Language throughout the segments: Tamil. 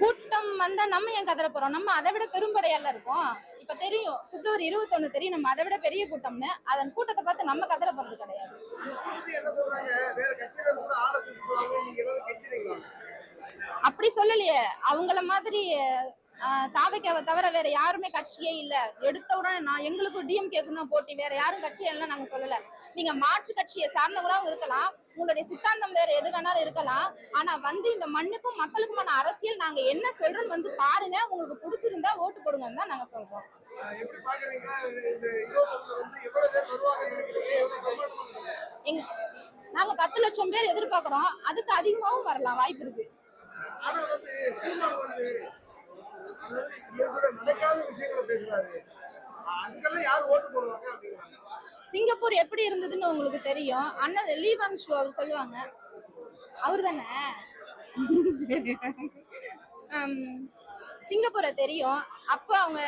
கூட்டம் வந்தா நம்ம ஏன் கதற போறோம்? நம்ம அதை விட பெரும்படையால இருக்கோம். இப்ப தெரியும் பிப்ரவரி 21 தெரியும் நம்ம அதை விட பெரிய கூட்டம்னு. அதன் கூட்டத்தை பார்த்து நம்ம கதற போறது கிடையாது. அப்படி சொல்லலையே. அவங்கள மாதிரி தாவேக்காவை தவிர வேற யாருமே கட்சியே இல்ல. எடுத்த உடனே நான் எங்களுக்கு டிஎம்கேக்கு தான் போட்டி, வேற யாரும் கட்சியே இல்ல நாங்க சொல்லல. நீங்க மாற்று கட்சியை சார்ந்தவங்களாவும் இருக்கலாம், உங்களுடைய சித்தாந்தம் வேற எது வேணாலும் இருக்கலாம். ஆனா வந்து இந்த மண்ணுக்கும் மக்களுக்குமான அரசியல் நாங்க என்ன சொல்றோம்னு வந்து பாருங்க, உங்களுக்கு பிடிச்சிருந்தா ஓட்டு போடுங்கன்னு தான் நாங்க சொல்றோம். நாங்க 10 லட்சம் பேர் எதிர்பார்க்கிறோம். அதுக்கு அதிகமாவும் வரலாம், வாய்ப்பு இருக்கு. சிங்கப்பூர் எப்படி இருந்ததுன்னு உங்களுக்கு தெரியும். அண்ணன் லீ வாங் ஷூ அவர் சொல்லுவாங்க, அவரு தானே. சிங்கப்பூரை தெரியும். அப்ப அவங்க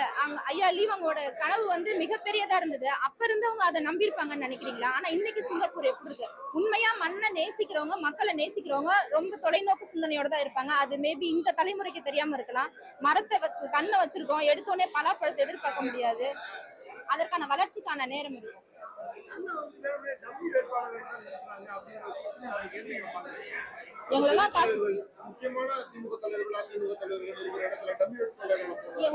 ஐயா லீ வாங்கோட கனவு வந்து மிகப்பெரியதா இருந்தது. அப்ப இருந்தவங்க அதை நம்பியிருப்பாங்கன்னு நினைக்கிறீங்களா? ஆனா இன்னைக்கு சிங்கப்பூர் எப்படி இருக்கு? உண்மையா மண்ணை நேசிக்கிறவங்க, மக்களை நேசிக்கிறவங்க ரொம்ப தொலைநோக்கு சிந்தனையோட தான் இருப்பாங்க. அது மேபி இந்த தலைமுறைக்கு தெரியாம இருக்கலாம். மரத்தை வச்சு கண்ணை வச்சிருக்கோம், எடுத்தோடனே பலாப்பழத்தை எதிர்பார்க்க முடியாது. அதற்கான வளர்ச்சிக்கான நேரம் இருக்கும்.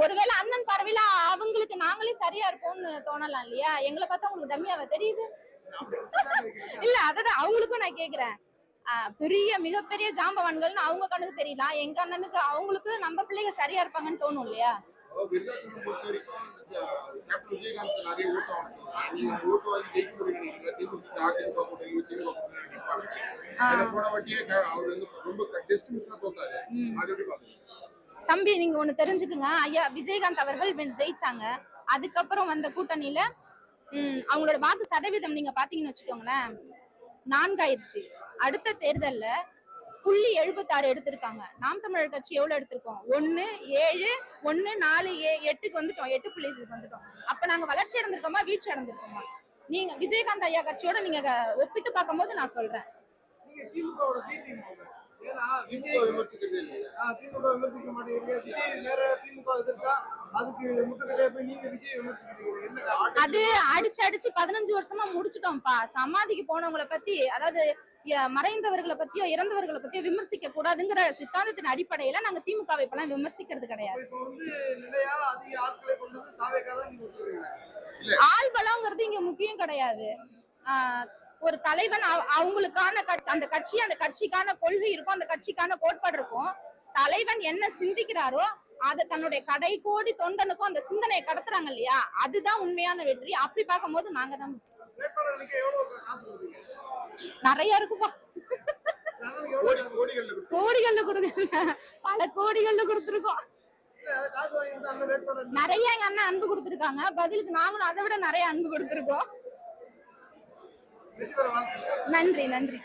ஒருவேளை அண்ணன் பார்வையில அவங்களுக்கு நாங்களே சரியா இருப்போம்னு தோணலாம் இல்லையா? எங்களை பார்த்தா உங்களுக்கு டம்மியாவ தெரியுது இல்ல? அததான் அவங்களுக்கும் நான் கேக்குறேன். பெரிய மிகப்பெரிய ஜாம்பவான்கள்னு அவங்க கண்ணுக்கு தெரியலாம், எங்க அண்ணனுக்கு அவங்களுக்கு நம்ம பிள்ளைங்க சரியா இருப்பாங்கன்னு தோணும் இல்லையா? தம்பி நீங்க ஒண்ணு தெரிஞ்சுக்குங்க, ஐயா விஜயகாந்த் அவர்கள் ஜெயிச்சாங்க. அதுக்கப்புறம் வந்த கூட்டணியில அவங்களோட வாக்கு சதவீதம் நீங்க பாத்தீங்கன்னு வச்சுக்கோங்களேன், 4 ஆயிடுச்சு. அடுத்த தேர்தல்ல 0.76 எடுத்திருக்காங்க. நாம் தமிழர் கட்சி எவ்வளவு எடுத்திருக்கோம்? 1, 7, 1, 4, 8க்கு வந்துட்டோம். 8 வந்துட்டோம். அப்ப நாங்க வளர்ச்சி அடைந்திருக்கோமா, வீழ்ச்சி அடைந்திருக்கோமா? நீங்க விஜயகாந்த் ஐயா கட்சியோட நீங்க ஒப்பிட்டு பார்க்கும் போது நான் சொல்றேன். அது அடிச்சு 15 வருஷமா முடிச்சுட்டோம்ப்பா. சமாதிக்கு போனவங்களை பத்தி, அதாவது மறைந்தவர்களை பத்தியோ இறந்தவர்களை பத்தியோ விமர்சிக்க கூடாதுங்கிற சித்தாந்தத்தின் அடிப்படையில நாங்க திமுகவை இப்பெல்லாம் விமர்சிக்கிறது கிடையாது. ஆள்பலங்கிறது இங்க முக்கியம் கிடையாது. ஒரு தலைவன் அவங்களுக்கான அந்த கட்சிக்கான கொள்கை இருக்கும், அந்த கட்சிக்கான கோட்பாடு இருக்கும். தலைவன் என்ன சிந்திக்கிறாரோ அதை தன்னுடைய கடை கோடி தொண்டனுக்கும் அந்த சிந்தனையை கடத்துறாங்க இல்லையா, அதுதான் உண்மையான வெற்றி. அப்படி பார்க்கும் போது நாங்க தான் நிறைய இருக்குப்பா. கோடிகள்ல கொடுக்க, பல கோடிகள்ல கொடுத்துருக்கோம். நிறைய எங்க அண்ணன் அன்பு கொடுத்துருக்காங்க, பதிலுக்கு நாங்களும் அதை விட நிறைய அன்பு கொடுத்துருக்கோம். நன்றி நன்றி.